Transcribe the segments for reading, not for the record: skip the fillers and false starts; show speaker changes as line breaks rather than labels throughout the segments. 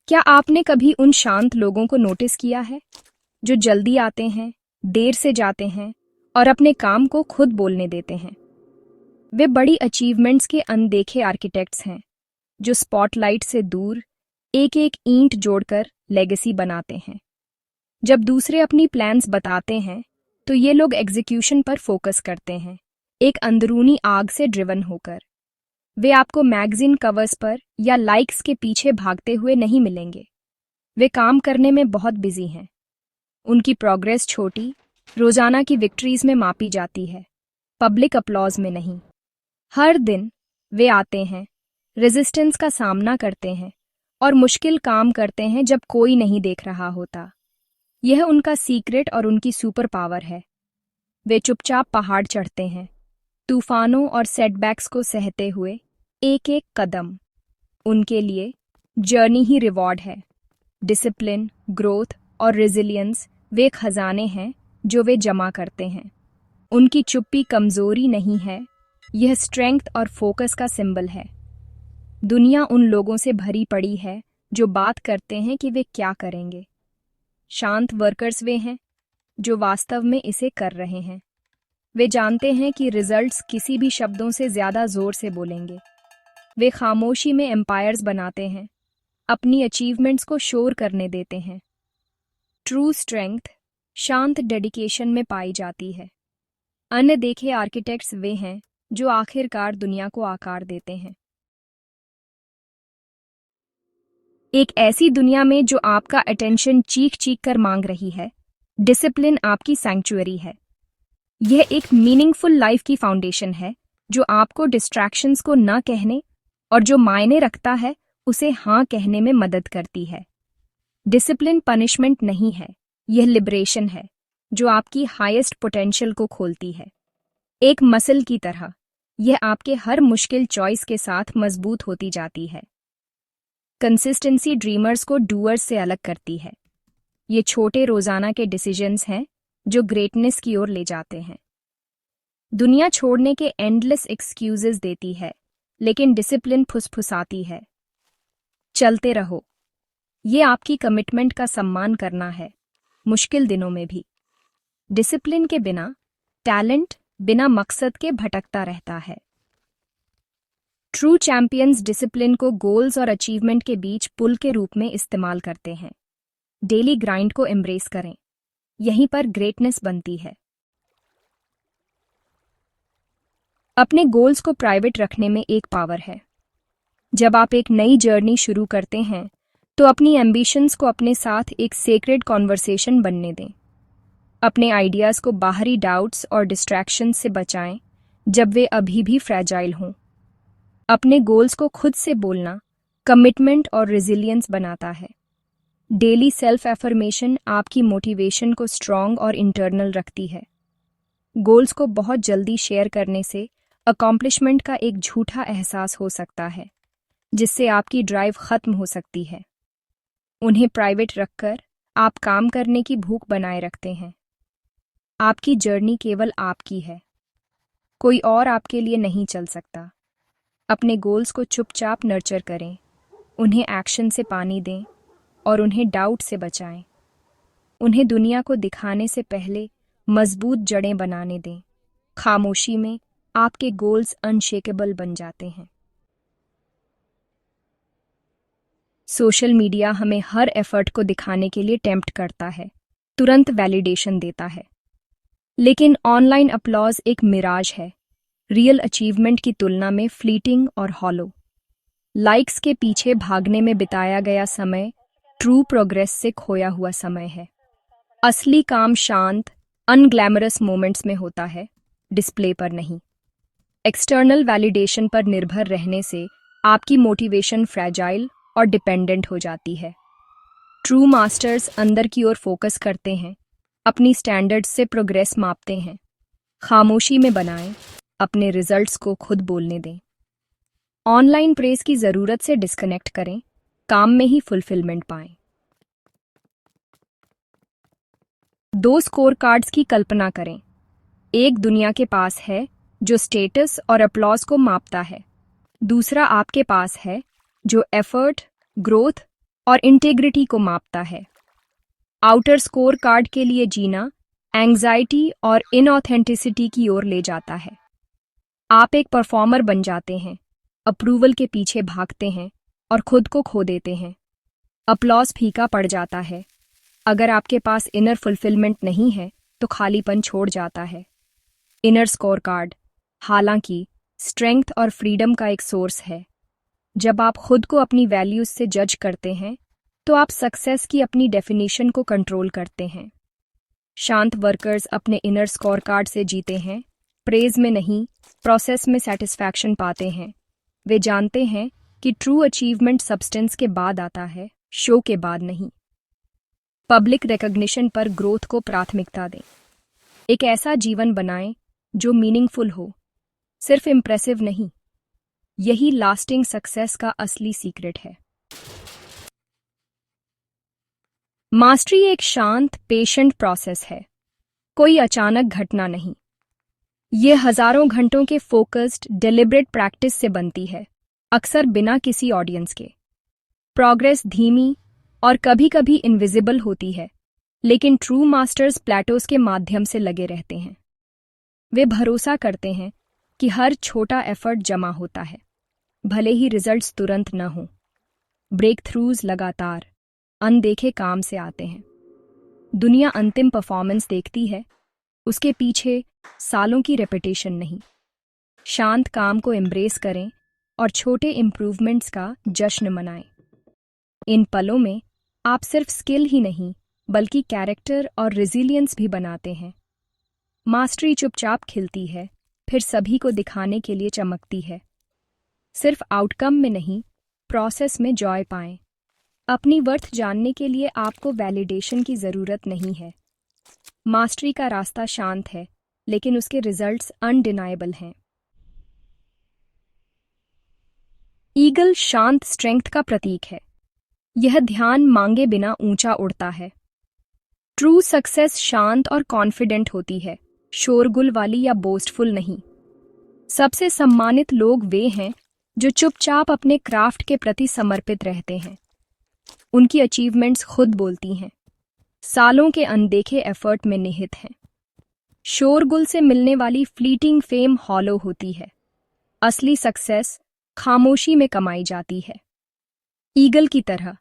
क्या आपने कभी उन शांत लोगों को नोटिस किया है जो जल्दी आते हैं, देर से जाते हैं और अपने काम को खुद बोलने देते हैं? वे बड़ी अचीवमेंट्स के अनदेखे आर्किटेक्ट्स हैं जो स्पॉटलाइट से दूर एक एक ईंट जोड़कर लेगेसी बनाते हैं। जब दूसरे अपनी प्लान्स बताते हैं तो ये लोग एग्जीक्यूशन पर फोकस करते हैं, एक अंदरूनी आग से ड्रिवन होकर। वे आपको मैगजीन कवर्स पर या लाइक्स के पीछे भागते हुए नहीं मिलेंगे। वे काम करने में बहुत बिजी हैं। उनकी प्रोग्रेस छोटी, रोजाना की विक्ट्रीज में मापी जाती है, पब्लिक अपलॉज में नहीं। हर दिन वे आते हैं, रेजिस्टेंस का सामना करते हैं और मुश्किल काम करते हैं जब कोई नहीं देख रहा होता। यह उनका सीक्रेट और उनकी सुपर पावर है। वे चुपचाप पहाड़ चढ़ते हैं, तूफानों और सेटबैक्स को सहते हुए एक एक कदम। उनके लिए जर्नी ही रिवॉर्ड है। डिसिप्लिन, ग्रोथ और रेजिलियंस वे खजाने हैं जो वे जमा करते हैं। उनकी चुप्पी कमजोरी नहीं है, यह स्ट्रेंथ और फोकस का सिंबल है। दुनिया उन लोगों से भरी पड़ी है जो बात करते हैं कि वे क्या करेंगे। शांत वर्कर्स वे हैं जो वास्तव में इसे कर रहे हैं। वे जानते हैं कि रिजल्ट्स किसी भी शब्दों से ज्यादा जोर से बोलेंगे। वे खामोशी में एम्पायर्स बनाते हैं, अपनी अचीवमेंट्स को शोर करने देते हैं। ट्रू स्ट्रेंथ शांत डेडिकेशन में पाई जाती है। अनदेखे आर्किटेक्ट्स वे हैं जो आखिरकार दुनिया को आकार देते हैं। एक ऐसी दुनिया में जो आपका अटेंशन चीख चीख कर मांग रही है, डिसिप्लिन आपकी सैंक्चुअरी है। यह एक मीनिंगफुल लाइफ की फाउंडेशन है जो आपको डिस्ट्रैक्शंस को न कहने और जो मायने रखता है उसे हाँ कहने में मदद करती है। डिसिप्लिन पनिशमेंट नहीं है, यह लिबरेशन है जो आपकी हाईएस्ट पोटेंशियल को खोलती है। एक मसल की तरह, यह आपके हर मुश्किल चॉइस के साथ मजबूत होती जाती है। कंसिस्टेंसी ड्रीमर्स को डूअर्स से अलग करती है। ये छोटे रोजाना के डिसीजंस हैं जो ग्रेटनेस की ओर ले जाते हैं। दुनिया छोड़ने के एंडलेस एक्सक्यूजेस देती है, लेकिन डिसिप्लिन फुसफुसाती है। चलते रहो। ये आपकी कमिटमेंट का सम्मान करना है, मुश्किल दिनों में भी। डिसिप्लिन के बिना टैलेंट बिना मकसद के भटकता रहता है। ट्रू चैंपियंस डिसिप्लिन को गोल्स और अचीवमेंट के बीच पुल के रूप में इस्तेमाल करते हैं। डेली ग्राइंड को एम्ब्रेस करें, यहीं पर ग्रेटनेस बनती है। अपने गोल्स को प्राइवेट रखने में एक पावर है। जब आप एक नई जर्नी शुरू करते हैं तो अपनी एम्बिशंस को अपने साथ एक सेक्रेड कॉन्वर्सेशन बनने दें। अपने आइडियाज को बाहरी डाउट्स और डिस्ट्रैक्शंस से बचाएं जब वे अभी भी फ्रैजाइल हों। अपने गोल्स को खुद से बोलना कमिटमेंट और रेजिलियंस बनाता है। डेली सेल्फ एफर्मेशन आपकी मोटिवेशन को स्ट्रॉन्ग और इंटरनल रखती है। गोल्स को बहुत जल्दी शेयर करने से अकॉम्प्लिशमेंट का एक झूठा एहसास हो सकता है, जिससे आपकी ड्राइव खत्म हो सकती है। उन्हें प्राइवेट रखकर आप काम करने की भूख बनाए रखते हैं। आपकी जर्नी केवल आपकी है, कोई और आपके लिए नहीं चल सकता। अपने गोल्स को चुपचाप नर्चर करें, उन्हें एक्शन से पानी दें और उन्हें डाउट से बचाएं। उन्हें दुनिया को दिखाने से पहले मजबूत जड़ें बनाने दें। खामोशी में आपके गोल्स अनशेकेबल बन जाते हैं। सोशल मीडिया हमें हर एफर्ट को दिखाने के लिए टेम्प्ट करता है, तुरंत वैलिडेशन देता है। लेकिन ऑनलाइन अपलॉज एक मिराज है, रियल अचीवमेंट की तुलना में फ्लीटिंग और हॉलो। लाइक्स के पीछे भागने में बिताया गया समय ट्रू प्रोग्रेस से खोया हुआ समय है। असली काम शांत, अनग्लैमरस मोमेंट्स में होता है, डिस्प्ले पर नहीं। एक्सटर्नल वैलिडेशन पर निर्भर रहने से आपकी मोटिवेशन फ्रैजाइल और डिपेंडेंट हो जाती है। ट्रू मास्टर्स अंदर की ओर फोकस करते हैं, अपनी स्टैंडर्ड्स से प्रोग्रेस मापते हैं। खामोशी में बनाएं, अपने रिजल्ट्स को खुद बोलने दें। ऑनलाइन प्रेस की जरूरत से डिस्कनेक्ट करें, काम में ही फुलफिलमेंट पाएं। दो स्कोर कार्ड्स की कल्पना करें। एक दुनिया के पास है जो स्टेटस और अपलॉज को मापता है। दूसरा आपके पास है जो एफर्ट, ग्रोथ और इंटेग्रिटी को मापता है। आउटर स्कोर कार्ड के लिए जीना एंग्जाइटी और इनऑथेंटिसिटी की ओर ले जाता है। आप एक परफॉर्मर बन जाते हैं, अप्रूवल के पीछे भागते हैं और खुद को खो देते हैं। अपलॉज फीका पड़ जाता है। अगर आपके पास इनर फुलफिलमेंट नहीं है तो खालीपन छोड़ जाता है। इनर स्कोर कार्ड हालांकि स्ट्रेंथ और फ्रीडम का एक सोर्स है। जब आप खुद को अपनी वैल्यूज से जज करते हैं तो आप सक्सेस की अपनी डेफिनेशन को कंट्रोल करते हैं। शांत वर्कर्स अपने इनर स्कोर कार्ड से जीते हैं, प्रेज में नहीं, प्रोसेस में सेटिस्फैक्शन पाते हैं। वे जानते हैं कि ट्रू अचीवमेंट सब्सटेंस के बाद आता है, शो के बाद नहीं। पब्लिक रिकॉग्निशन पर ग्रोथ को प्राथमिकता दें। एक ऐसा जीवन बनाएं जो मीनिंगफुल हो, सिर्फ इम्प्रेसिव नहीं। यही लास्टिंग सक्सेस का असली सीक्रेट है। मास्टरी एक शांत, पेशेंट प्रोसेस है, कोई अचानक घटना नहीं। ये हजारों घंटों के फोकस्ड, डिलिब्रेट प्रैक्टिस से बनती है, अक्सर बिना किसी ऑडियंस के। प्रोग्रेस धीमी और कभी-कभी इनविजिबल होती है, लेकिन ट्रू मास्टर्स प्लेटोस के माध्यम से लगे रहते हैं। वे भरोसा करते हैं कि हर छोटा एफर्ट जमा होता है, भले ही रिजल्ट्स तुरंत न हो। ब्रेक थ्रूज लगातार, अनदेखे काम से आते हैं। दुनिया अंतिम परफॉर्मेंस देखती है, उसके पीछे सालों की रेपिटेशन नहीं। शांत काम को एम्ब्रेस करें और छोटे इम्प्रूवमेंट्स का जश्न मनाएं। इन पलों में आप सिर्फ स्किल ही नहीं बल्कि कैरेक्टर और रेजिलियंस भी बनाते हैं। मास्टरी चुपचाप खिलती है, फिर सभी को दिखाने के लिए चमकती है। सिर्फ आउटकम में नहीं, प्रोसेस में जॉय पाएं। अपनी वर्थ जानने के लिए आपको वैलिडेशन की जरूरत नहीं है। मास्टरी का रास्ता शांत है, लेकिन उसके रिजल्ट्स अनडिनाएबल हैं। ईगल शांत स्ट्रेंथ का प्रतीक है। यह ध्यान मांगे बिना ऊंचा उड़ता है। ट्रू सक्सेस शांत और कॉन्फिडेंट होती है, शोरगुल वाली या बोस्टफुल नहीं। सबसे सम्मानित लोग वे हैं जो चुपचाप अपने क्राफ्ट के प्रति समर्पित रहते हैं। उनकी अचीवमेंट्स खुद बोलती हैं, सालों के अनदेखे एफर्ट में निहित हैं। शोरगुल से मिलने वाली फ्लीटिंग फेम हॉलो होती है। असली सक्सेस खामोशी में कमाई जाती है। ईगल की तरह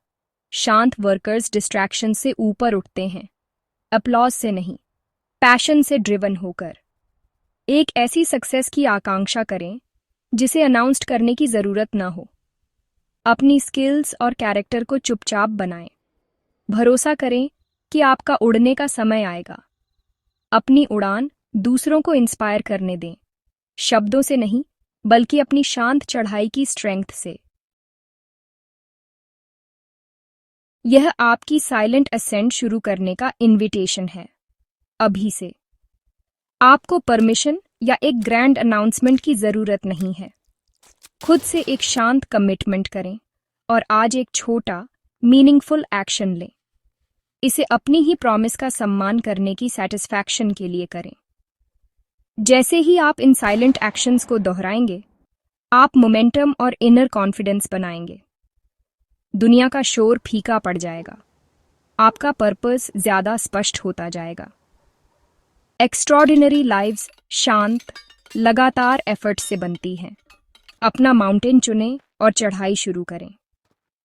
शांत वर्कर्स डिस्ट्रैक्शन से ऊपर उठते हैं, अपलॉज से नहीं, पैशन से ड्रिवन होकर। एक ऐसी सक्सेस की आकांक्षा करें जिसे अनाउंस्ड करने की जरूरत न हो। अपनी स्किल्स और कैरेक्टर को चुपचाप बनाएं। भरोसा करें कि आपका उड़ने का समय आएगा। अपनी उड़ान दूसरों को इंस्पायर करने दें, शब्दों से नहीं बल्कि अपनी शांत चढ़ाई की स्ट्रेंथ से। यह आपकी साइलेंट असेंट शुरू करने का इनविटेशन है। अभी से आपको परमिशन या एक ग्रैंड अनाउंसमेंट की जरूरत नहीं है। खुद से एक शांत कमिटमेंट करें और आज एक छोटा, मीनिंगफुल एक्शन लें। इसे अपनी ही प्रॉमिस का सम्मान करने की सेटिस्फैक्शन के लिए करें। जैसे ही आप इन साइलेंट एक्शंस को दोहराएंगे, आप मोमेंटम और इनर कॉन्फिडेंस बनाएंगे। दुनिया का शोर फीका पड़ जाएगा, आपका पर्पस ज्यादा स्पष्ट होता जाएगा। एक्स्ट्रॉर्डिनरी लाइव्स शांत, लगातार एफर्ट से बनती हैं। अपना माउंटेन चुनें और चढ़ाई शुरू करें।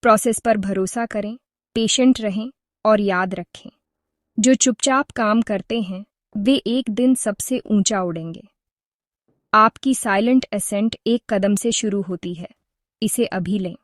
प्रोसेस पर भरोसा करें, पेशेंट रहें और याद रखें, जो चुपचाप काम करते हैं वे एक दिन सबसे ऊंचा उड़ेंगे। आपकी साइलेंट असेंट एक कदम से शुरू होती है, इसे अभी लें।